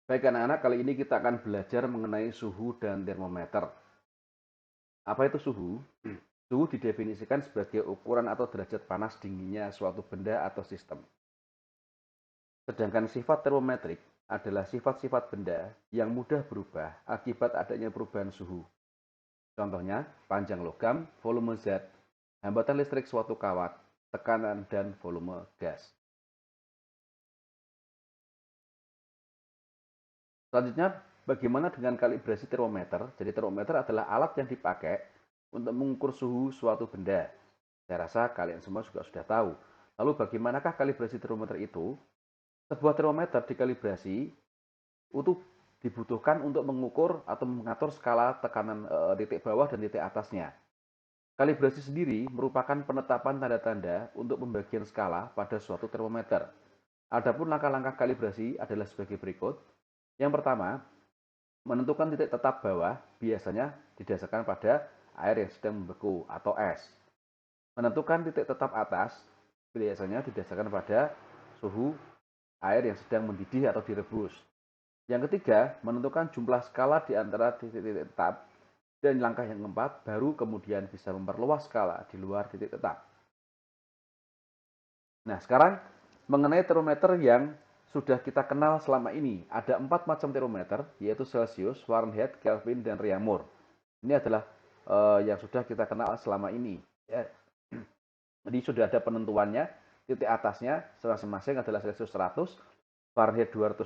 Baik anak-anak, kali ini kita akan belajar mengenai suhu dan termometer. Apa itu suhu? Suhu didefinisikan sebagai ukuran atau derajat panas dinginnya suatu benda atau sistem. Sedangkan sifat termometrik adalah sifat-sifat benda yang mudah berubah akibat adanya perubahan suhu. Contohnya, panjang logam, volume zat, hambatan listrik suatu kawat, tekanan, dan volume gas. Selanjutnya, bagaimana dengan kalibrasi termometer? Jadi termometer adalah alat yang dipakai untuk mengukur suhu suatu benda. Saya rasa kalian semua juga sudah tahu. Lalu bagaimanakah kalibrasi termometer itu? Sebuah termometer dikalibrasi untuk dibutuhkan untuk mengukur atau mengatur skala tekanan titik bawah dan titik atasnya. Kalibrasi sendiri merupakan penetapan tanda-tanda untuk pembagian skala pada suatu termometer. Adapun langkah-langkah kalibrasi adalah sebagai berikut. Yang pertama, menentukan titik tetap bawah biasanya didasarkan pada air yang sedang membeku atau es. Menentukan titik tetap atas biasanya didasarkan pada suhu air yang sedang mendidih atau direbus. Yang ketiga, menentukan jumlah skala di antara titik-titik tetap. Dan langkah yang keempat, baru kemudian bisa memperluas skala di luar titik tetap. Nah, sekarang mengenai termometer yang sudah kita kenal selama ini. Ada 4 macam termometer, yaitu Celsius, Fahrenheit, Kelvin, dan Reaumur. Ini adalah yang sudah kita kenal selama ini. Ya. Jadi sudah ada penentuannya, titik atasnya masing-masing adalah Celsius 100, Fahrenheit 212,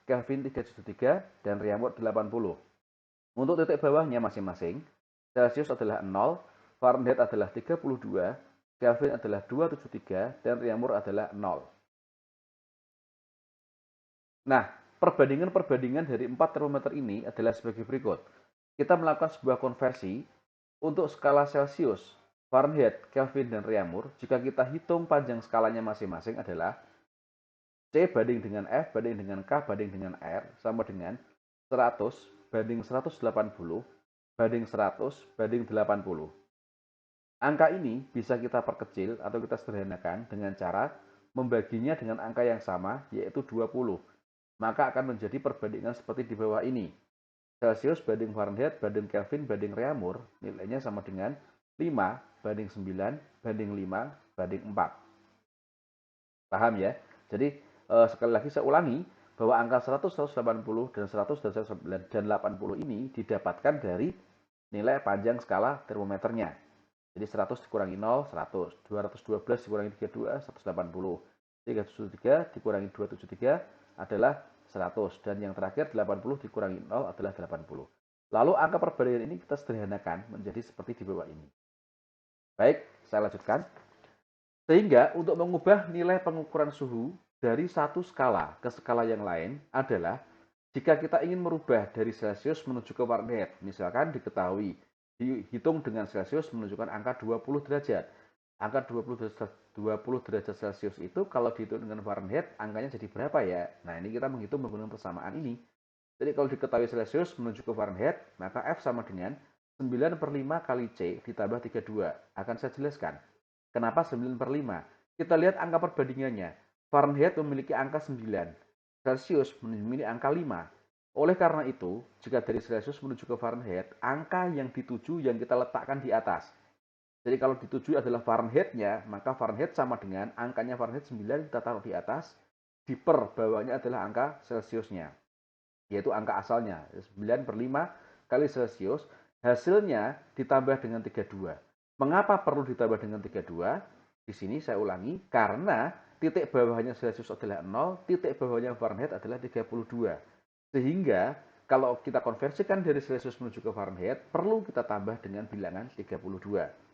Kelvin 373, dan Reaumur 80. Untuk titik bawahnya masing-masing, Celsius adalah 0, Fahrenheit adalah 32, Kelvin adalah 273, dan Reaumur adalah 0. Nah, perbandingan-perbandingan dari 4 termometer ini adalah sebagai berikut. Kita melakukan sebuah konversi untuk skala Celsius, Fahrenheit, Kelvin, dan Reaumur. Jika kita hitung panjang skalanya masing-masing adalah C banding dengan F banding dengan K banding dengan R sama dengan 100 banding 180 banding 100 banding 80. Angka ini bisa kita perkecil atau kita sederhanakan dengan cara membaginya dengan angka yang sama, yaitu 20. Maka akan menjadi perbandingan seperti di bawah ini. Celsius banding Fahrenheit banding Kelvin banding Reaumur nilainya sama dengan 5 banding 9 banding 5 banding 4. Paham ya? Jadi sekali lagi saya ulangi bahwa angka 100, 180, dan 100 dan 80 ini didapatkan dari nilai panjang skala termometernya. Jadi 100 dikurangi 0, 100. 212 dikurangi 32, 180. 373 dikurangi 273 adalah 100. Dan yang terakhir 80 dikurangi 0 adalah 80. Lalu angka perbandingan ini kita sederhanakan menjadi seperti di bawah ini. Baik, saya lanjutkan. Sehingga untuk mengubah nilai pengukuran suhu dari satu skala ke skala yang lain adalah jika kita ingin merubah dari Celsius menuju ke Fahrenheit, misalkan diketahui dihitung dengan Celsius menunjukkan angka 20 derajat. Angka 20 derajat Celsius itu kalau dihitung dengan Fahrenheit angkanya jadi berapa ya? Nah, ini kita menghitung menggunakan persamaan ini. Jadi kalau diketahui Celsius menuju ke Fahrenheit, maka F sama dengan 9 per 5 kali C ditambah 32. Akan saya jelaskan. Kenapa 9 per 5? Kita lihat angka perbandingannya. Fahrenheit memiliki angka 9. Celsius memiliki angka 5. Oleh karena itu, jika dari Celsius menuju ke Fahrenheit, angka yang dituju yang kita letakkan di atas. Jadi kalau dituju adalah Fahrenheit-nya, maka Fahrenheit sama dengan angkanya Fahrenheit 9 kita taruh di atas, diper bawahnya adalah angka Celsiusnya, yaitu angka asalnya 9 per 5 kali Celsius, hasilnya ditambah dengan 32. Mengapa perlu ditambah dengan 32? Di sini saya ulangi, karena titik bawahnya Celsius adalah 0, titik bawahnya Fahrenheit adalah 32. Sehingga kalau kita konversikan dari Celsius menuju ke Fahrenheit, perlu kita tambah dengan bilangan 32.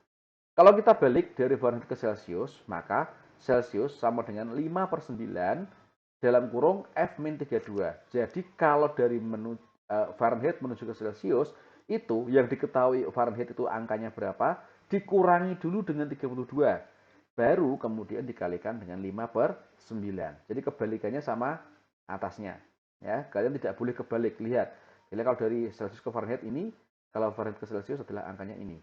Kalau kita balik dari Fahrenheit ke Celsius, maka Celsius sama dengan 5 per 9 dalam kurung F min 32. Jadi kalau dari Fahrenheit menuju ke Celsius, itu yang diketahui Fahrenheit itu angkanya berapa, dikurangi dulu dengan 32. Baru kemudian dikalikan dengan 5 per 9. Jadi kebalikannya sama atasnya. Ya, kalian tidak boleh kebalik. Lihat. Jadi kalau dari Celsius ke Fahrenheit ini, kalau Fahrenheit ke Celsius adalah angkanya ini.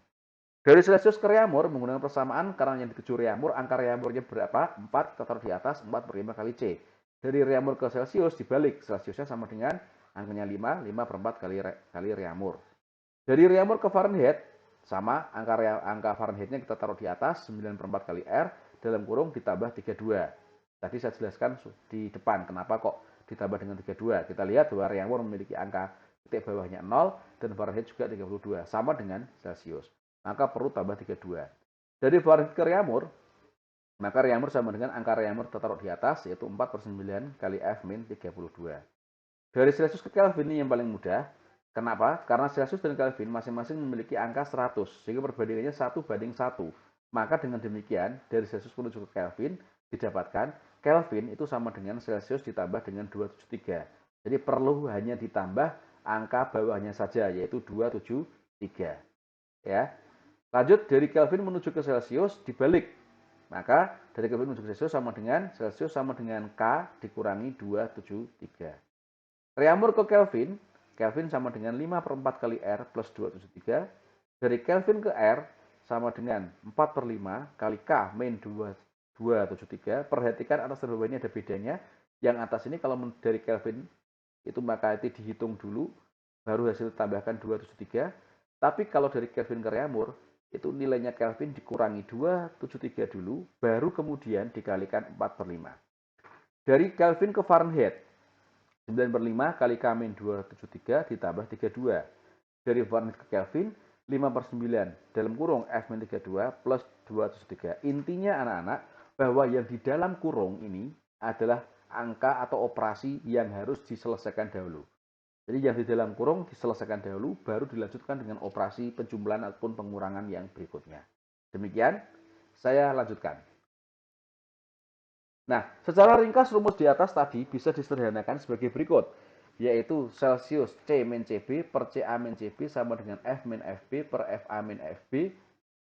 Dari Celsius ke Reaumur menggunakan persamaan karena yang dituju Reaumur, angka Reaumurnya berapa? 4, kita taruh di atas, 4 per 5 kali C. Dari Reaumur ke Celsius dibalik, Celsiusnya sama dengan angkanya 5, 5 per 4 kali Reaumur. Dari Reaumur ke Fahrenheit, sama, angka Fahrenheitnya kita taruh di atas, 9 per 4 kali R, dalam kurung ditambah 32. Tadi saya jelaskan di depan, kenapa kok ditambah dengan 32. Kita lihat bahwa Reaumur memiliki angka titik bawahnya 0, dan Fahrenheit juga 32, sama dengan Celsius. Maka perlu tambah 32. Dari Fahrenheit ke Reaumur, maka Reaumur sama dengan angka Reaumur tertaruh di atas, yaitu 4 per 9 kali F min 32. Dari Celsius ke Kelvin ini yang paling mudah. Kenapa? Karena Celsius dan Kelvin masing-masing memiliki angka 100, sehingga perbandingannya 1:1. Maka dengan demikian, dari Celsius menuju ke Kelvin, didapatkan Kelvin itu sama dengan Celsius ditambah dengan 273. Jadi perlu hanya ditambah angka bawahnya saja, yaitu 273. Ya. Lanjut, dari Kelvin menuju ke Celsius dibalik. Maka dari Kelvin menuju ke Celsius sama dengan K dikurangi 273. Reaumur ke Kelvin, Kelvin sama dengan 5 per 4 kali R plus 273. Dari Kelvin ke R sama dengan 4 per 5 kali K min 273. Perhatikan atas dan bawah ini ada bedanya. Yang atas ini kalau dari Kelvin itu maka itu dihitung dulu, baru hasil tambahkan 273. Tapi kalau dari Kelvin ke Reaumur, itu nilainya Kelvin dikurangi 273 dulu, baru kemudian dikalikan 4 per 5. Dari Kelvin ke Fahrenheit, 9 per 5 kali K min 273 ditambah 32. Dari Fahrenheit ke Kelvin, 5 per 9 dalam kurung F min 32 plus 273. Intinya anak-anak, bahwa yang di dalam kurung ini adalah angka atau operasi yang harus diselesaikan dahulu. Jadi yang di dalam kurung diselesaikan dahulu, baru dilanjutkan dengan operasi penjumlahan ataupun pengurangan yang berikutnya. Demikian, saya lanjutkan. Nah, secara ringkas rumus di atas tadi bisa disederhanakan sebagai berikut, yaitu Celsius C min CB per CA min CB sama dengan F min FB per FA min FB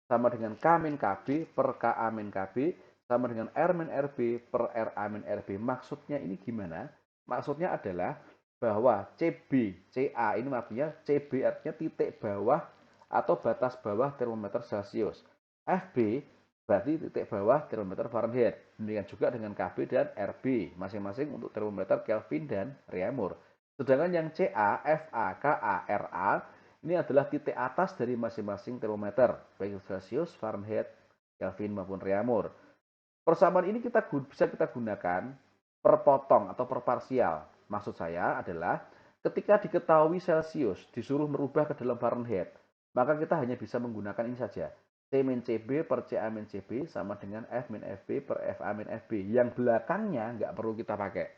sama dengan K min KB per KA min KB sama dengan R min RB per RA min RB. Maksudnya ini gimana? Maksudnya adalah bahwa CB, CA ini maksudnya CB artinya titik bawah atau batas bawah termometer Celsius. FB berarti titik bawah termometer Fahrenheit. Demikian juga dengan KB dan RB, masing-masing untuk termometer Kelvin dan Reaumur. Sedangkan yang CA, FA, KA, RA ini adalah titik atas dari masing-masing termometer, baik Celsius, Fahrenheit, Kelvin maupun Reaumur. Persamaan ini bisa kita gunakan per potong atau per parsial. Maksud saya adalah ketika diketahui Celsius disuruh merubah ke dalam Fahrenheit, maka kita hanya bisa menggunakan ini saja. C min CB per CA min CB sama dengan F min FB per FA min FB. Yang belakangnya nggak perlu kita pakai.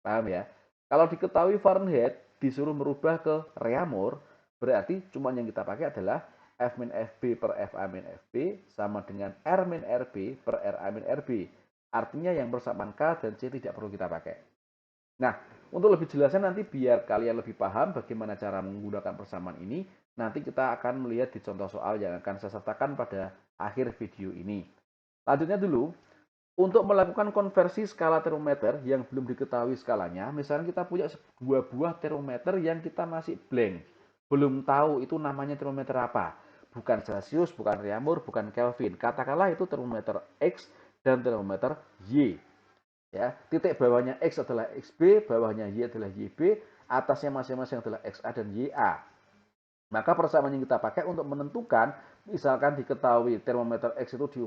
Paham ya? Kalau diketahui Fahrenheit disuruh merubah ke Reaumur, berarti cuma yang kita pakai adalah F min FB per FA min FB sama dengan R min RB per RA min RB. Artinya yang persamaan K dan C tidak perlu kita pakai. Nah, untuk lebih jelasnya nanti biar kalian lebih paham bagaimana cara menggunakan persamaan ini, nanti kita akan melihat di contoh soal yang akan saya sertakan pada akhir video ini. Lanjutnya dulu, untuk melakukan konversi skala termometer yang belum diketahui skalanya, misalnya kita punya sebuah buah termometer yang kita masih blank, belum tahu itu namanya termometer apa. Bukan Celsius, bukan Reaumur, bukan Kelvin. Katakanlah itu termometer X dan termometer Y. Ya, titik bawahnya X adalah XB, bawahnya Y adalah YB, atasnya masing-masing adalah XA dan YA. Maka persamaan yang kita pakai untuk menentukan, misalkan diketahui termometer X itu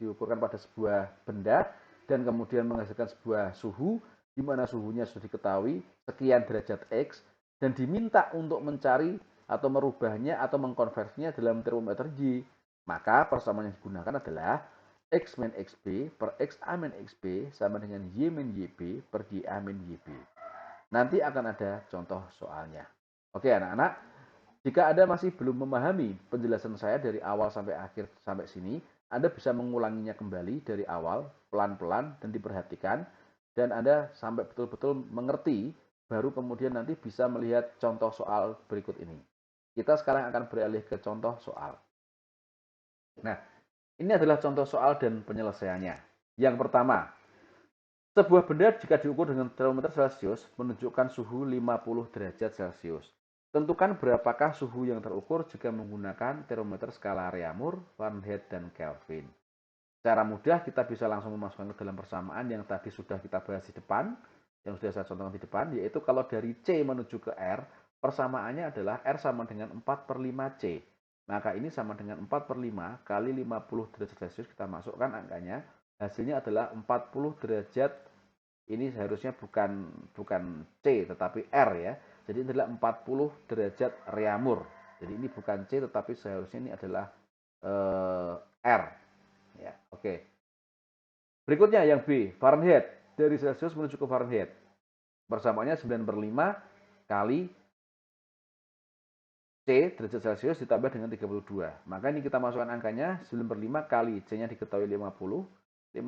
diukurkan pada sebuah benda dan kemudian menghasilkan sebuah suhu, di mana suhunya sudah diketahui sekian derajat X dan diminta untuk mencari atau merubahnya atau mengkonversinya dalam termometer Y. Maka persamaan yang digunakan adalah X min XB per XA min XB sama dengan Y min YB per YA min YB. Nanti akan ada contoh soalnya. Oke anak-anak, jika Anda masih belum memahami penjelasan saya dari awal sampai akhir sampai sini, Anda bisa mengulanginya kembali dari awal, pelan-pelan dan diperhatikan, dan Anda sampai betul-betul mengerti, baru kemudian nanti bisa melihat contoh soal berikut ini. Kita sekarang akan beralih ke contoh soal. Nah, ini adalah contoh soal dan penyelesaiannya. Yang pertama, sebuah benda jika diukur dengan termometer Celsius menunjukkan suhu 50 derajat Celcius. Tentukan berapakah suhu yang terukur jika menggunakan termometer skala Reaumur, Fahrenheit, dan Kelvin. Secara mudah kita bisa langsung memasukkan ke dalam persamaan yang tadi sudah kita bahas di depan, yang sudah saya contohkan di depan, yaitu kalau dari C menuju ke R, persamaannya adalah R sama dengan 4 per 5C. Maka ini sama dengan 4 per 5 kali 50 derajat Celcius, kita masukkan angkanya, hasilnya adalah 40 derajat, ini seharusnya bukan C tetapi R ya. Jadi ini adalah 40 derajat reamur. Jadi ini bukan C tetapi seharusnya ini adalah R. Ya, oke. Berikutnya yang B, Fahrenheit. Dari Celcius menuju ke Fahrenheit. Persamaannya 9 per 5 kali C derajat Celcius ditambah dengan 32. Maka ini kita masukkan angkanya 9 per 5 kali C-nya diketahui 50. 50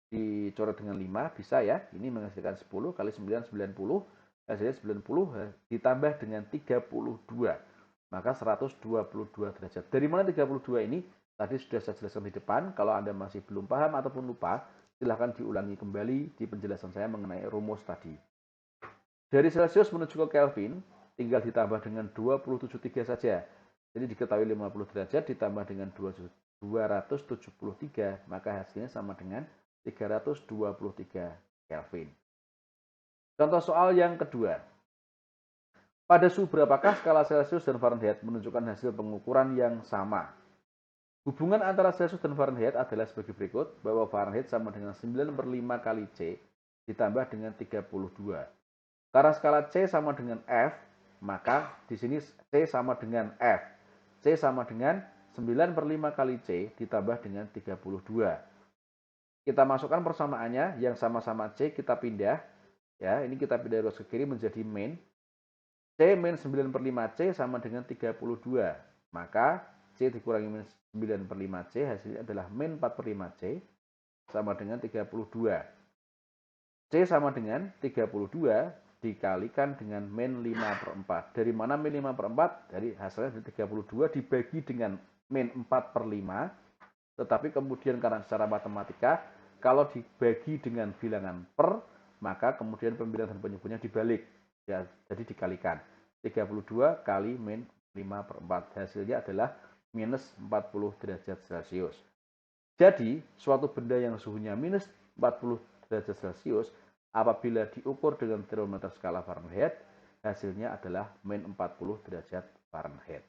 dicoret dengan 5 bisa ya. Ini menghasilkan 10 kali 9 90. Hasilnya 90 ditambah dengan 32. Maka 122 derajat. Dari mana 32 ini? Tadi sudah saya jelaskan di depan. Kalau Anda masih belum paham ataupun lupa, silahkan diulangi kembali di penjelasan saya mengenai rumus tadi. Dari Celcius menuju ke Kelvin, tinggal ditambah dengan 273 saja. Jadi diketahui 50 derajat ditambah dengan 273, maka hasilnya sama dengan 323 Kelvin. Contoh soal yang kedua. Pada suhu berapakah skala Celcius dan Fahrenheit menunjukkan hasil pengukuran yang sama? Hubungan antara Celcius dan Fahrenheit adalah sebagai berikut, bahwa Fahrenheit sama dengan 9 per 5 kali C ditambah dengan 32. Karena skala C sama dengan F, maka di sini C sama dengan F. C sama dengan 9 per 5 kali C ditambah dengan 32. Kita masukkan persamaannya, yang sama-sama C kita pindah. Ya, ini kita pindah ruas ke kiri menjadi min. C min 9 per 5C sama dengan 32. Maka C dikurangi min 9 per 5C, hasilnya adalah min 4 per 5C sama dengan 32. C sama dengan 32 dikalikan dengan min 5 per 4. Dari mana min 5 per 4? Dari hasilnya dari 32 dibagi dengan min 4 per 5. Tetapi kemudian karena secara matematika, kalau dibagi dengan bilangan per, maka kemudian pembilangan dan penyebutnya dibalik. Ya, jadi dikalikan. 32 kali min 5 per 4. Hasilnya adalah minus 40 derajat Celcius. Jadi, suatu benda yang suhunya minus 40 derajat Celcius, apabila diukur dengan termometer skala Fahrenheit, hasilnya adalah min 40 derajat Fahrenheit.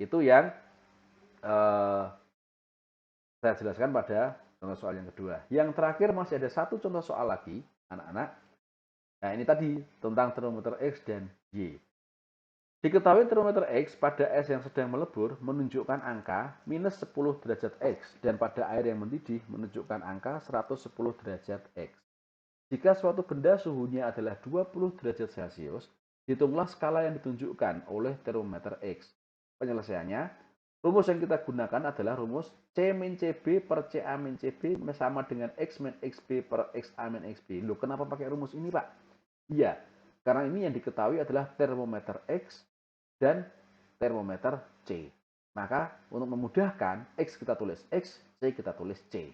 Itu yang saya jelaskan pada contoh soal yang kedua. Yang terakhir masih ada satu contoh soal lagi, anak-anak. Nah, ini tadi tentang termometer X dan Y. Diketahui termometer X pada es yang sedang melebur menunjukkan angka minus 10 derajat X dan pada air yang mendidih menunjukkan angka 110 derajat X. Jika suatu benda suhunya adalah 20 derajat Celcius, hitunglah skala yang ditunjukkan oleh termometer X. Penyelesaiannya, rumus yang kita gunakan adalah rumus C min CB per CA min CB sama dengan X min XB per XA min XB. Loh, kenapa pakai rumus ini, Pak? Iya, karena ini yang diketahui adalah termometer X dan termometer C. Maka untuk memudahkan, X kita tulis X, C kita tulis C.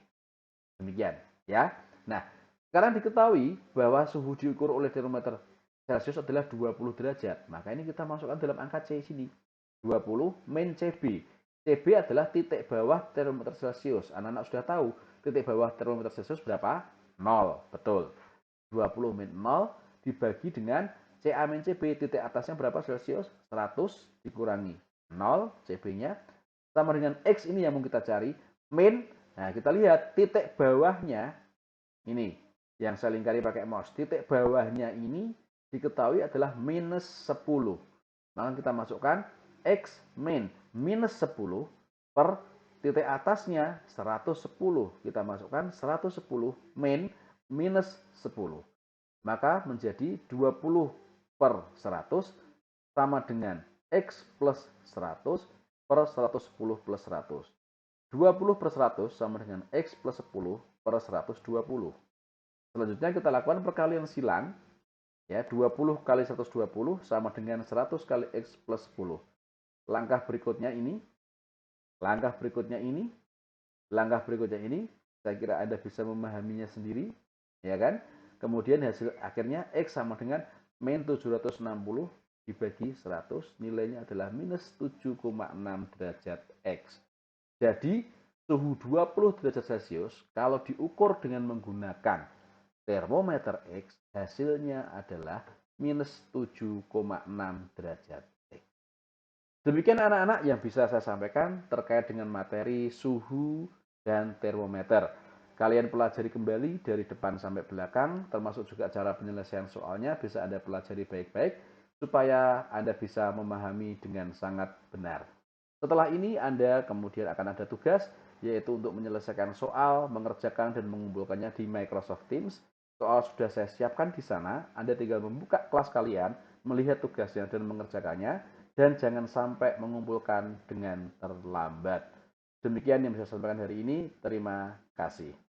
Demikian, ya. Nah, sekarang diketahui bahwa suhu diukur oleh termometer Celcius adalah 20 derajat. Maka ini kita masukkan dalam angka C sini. 20 min CB. CB adalah titik bawah termometer Celcius. Anak-anak sudah tahu titik bawah termometer Celcius berapa? 0. Betul. 20 min 0 dibagi dengan CA min CB. Titik atasnya berapa Celcius? 100 dikurangi 0 CB-nya. Sama dengan X ini yang mau kita cari. Min. Nah, kita lihat titik bawahnya ini yang saya lingkari pakai mouse. Titik bawahnya ini diketahui adalah minus 10. Maka kita masukkan X min minus 10 per titik atasnya 110. Kita masukkan 110 min minus 10. Maka menjadi 20 per 100 sama dengan X plus 100 per 110 plus 100. 20 per 100 sama dengan X plus 10 per 120. Selanjutnya kita lakukan perkalian silang. Ya, 20 kali 120 sama dengan 100 kali X plus 10. Langkah berikutnya ini, langkah berikutnya ini, langkah berikutnya ini, saya kira Anda bisa memahaminya sendiri, ya kan? Kemudian hasil akhirnya X sama dengan min 760 dibagi 100, nilainya adalah minus 7,6 derajat X. Jadi, suhu 20 derajat Celcius kalau diukur dengan menggunakan termometer X hasilnya adalah minus 7,6 derajat X. Demikian anak-anak yang bisa saya sampaikan terkait dengan materi suhu dan termometer. Kalian pelajari kembali dari depan sampai belakang, termasuk juga cara penyelesaian soalnya bisa Anda pelajari baik-baik supaya Anda bisa memahami dengan sangat benar. Setelah ini Anda kemudian akan ada tugas yaitu untuk menyelesaikan soal, mengerjakan dan mengumpulkannya di Microsoft Teams. Soal sudah saya siapkan di sana, Anda tinggal membuka kelas kalian, melihat tugasnya dan mengerjakannya, dan jangan sampai mengumpulkan dengan terlambat. Demikian yang bisa saya sampaikan hari ini. Terima kasih.